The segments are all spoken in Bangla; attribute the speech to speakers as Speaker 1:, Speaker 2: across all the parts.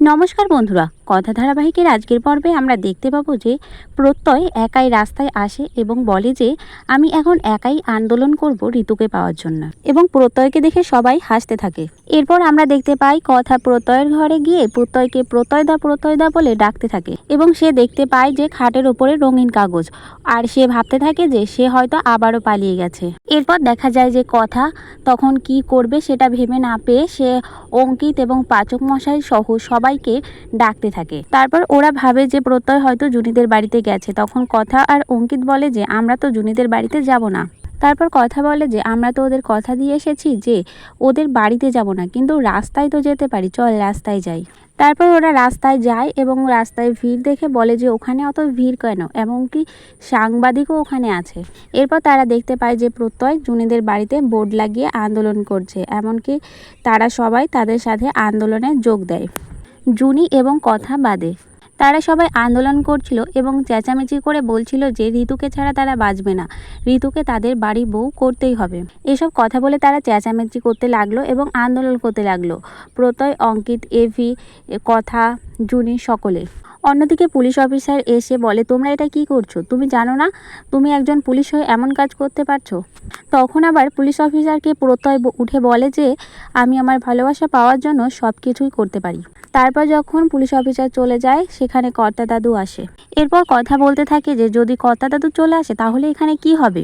Speaker 1: নমস্কার বন্ধুরা, কথা ধারাবাহিকের আজকের পর্বে আমরা দেখতে পাবো যে প্রত্যয় একাই রাস্তায় আসে এবং বলে যে আমি এখন একাই আন্দোলন করব ঋতুকে পাওয়ার জন্য, এবং প্রত্যয়কে দেখে সবাই হাসতে থাকে। এরপর আমরা দেখতে পাই কথা প্রত্যয়ের ঘরে গিয়ে প্রত্যয়কে প্রত্যয়দা বলে ডাকতে থাকে এবং সে দেখতে পায় যে খাটের ওপরে রঙিন কাগজ, আর সে ভাবতে থাকে যে সে হয়তো আবারও পালিয়ে গেছে। এরপর দেখা যায় যে কথা তখন কি করবে সেটা ভেবে না পেয়ে সে অঙ্কিত এবং পাচক মশাই সহ সবাইকে ডাকতে থাকে। তারপর ওরা ভাবে যে প্রত্যয় হয়তো জুনিদের বাড়িতে গেছে। তখন কথা আর অঙ্কিত বলে যে আমরা তো জুনিদের বাড়িতে যাব না। তারপর কথা বলে যে আমরা তো ওদের কথা দিয়ে এসেছি যে ওদের বাড়িতে যাব না, কিন্তু রাস্তায় তো যেতে পারি, চল রাস্তায় যাই। তারপর ওরা রাস্তায় যায় এবং রাস্তায় ভিড় দেখে বলে যে ওখানে অত ভিড় কেন, এমনকি সাংবাদিকও ওখানে আছে। এরপর তারা দেখতে পায় যে প্রত্যয় জুনিদের বাড়িতে বোর্ড লাগিয়ে আন্দোলন করছে, এমনকি তারা সবাই তাদের সাথে আন্দোলনে যোগ দেয়। জুনি এবং কথা বাদে তারা সবাই আন্দোলন করছিল এবং চেঁচামেচি করে বলছিল যে ঋতুকে ছাড়া তারা বাঁচবে না, ঋতুকে তাদের বাড়ি বউ করতেই হবে। এসব কথা বলে তারা চেঁচামেচি করতে লাগলো এবং আন্দোলন করতে লাগলো, প্রত্যয়, অঙ্কিত, এভি, কথা, জুনি সকলে। অন্যদিকে পুলিশ অফিসার এসে বলে তোমরা এটা কি করছো, তুমি জানো না তুমি একজন পুলিশ হয়ে এমন কাজ করতে পারছো? তখন আবার পুলিশ অফিসারকে প্রত্যয় উঠে বলে যে আমি আমার ভালোবাসা পাওয়ার জন্য সব কিছুই করতে পারি। তারপর যখন পুলিশ অফিসার চলে যায় সেখানে কর্তা দাদু আসে। এরপর কথা বলতে থাকে যে যদি কর্তা দাদু চলে আসে তাহলে এখানে কি হবে।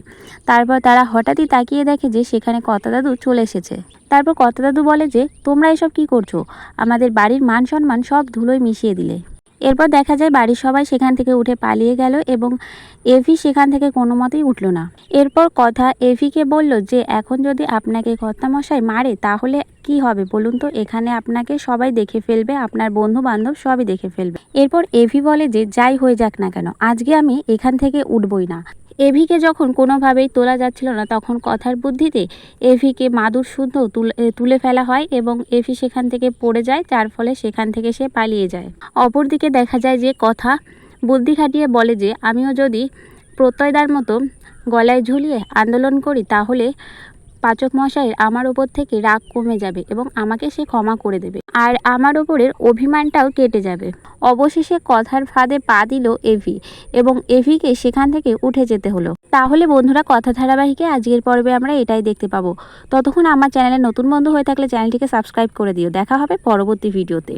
Speaker 1: তারপর তারা হঠাৎই তাকিয়ে দেখে যে সেখানে কর্তা দাদু চলে এসেছে। তারপর কর্তা দাদু বলে যে তোমরা এসব কি করছো, আমাদের বাড়ির মান সম্মান সব ধুলোয় মিশিয়ে দিলে। এরপর দেখা যায় বাড়ির সবাই সেখান থেকে উঠে পালিয়ে গেল এবং এভি সেখান থেকে কোনো মতেই উঠল না। এরপর কথা এভিকে বলল যে এখন যদি আপনাকে কর্তামশাই মারে তাহলে কি হবে বলুন তো, এখানে আপনাকে সবাই দেখে ফেলবে, আপনার বন্ধু বান্ধব সবই দেখে ফেলবে। এরপর এভি বলে যে যাই হয়ে যাক না কেন আজকে আমি এখান থেকে উঠবই না। এভিকে যখন কোনোভাবেই তোলা যাচ্ছিল না তখন কথার বুদ্ধিতে এভিকে মাদুর শুদ্ধ তুলে ফেলা হয় এবং এভি সেখান থেকে পড়ে যায়, যার ফলে সেখান থেকে সে পালিয়ে যায়। অপরদিকে দেখা যায় যে কথা বুদ্ধি খাটিয়ে বলে যে আমিও যদি প্রত্যয়দার মতো গলায় ঝুলিয়ে আন্দোলন করি তাহলে পাচক মশাইয়ের আমার ওপর থেকে রাগ কমে যাবে এবং আমাকে সে ক্ষমা করে দেবে, আর আমার ওপরের অভিমানটাও কেটে যাবে। অবশেষে কথার ফাঁদে পা দিল এভি এবং এভিকে সেখান থেকে উঠে যেতে হলো। তাহলে বন্ধুরা, কথা ধারাবাহিকে আজকের পর্বে আমরা এটাই দেখতে পাবো। ততক্ষণ আমার চ্যানেলে নতুন বন্ধু হয়ে থাকলে চ্যানেলটিকে সাবস্ক্রাইব করে দিও। দেখা হবে পরবর্তী ভিডিওতে।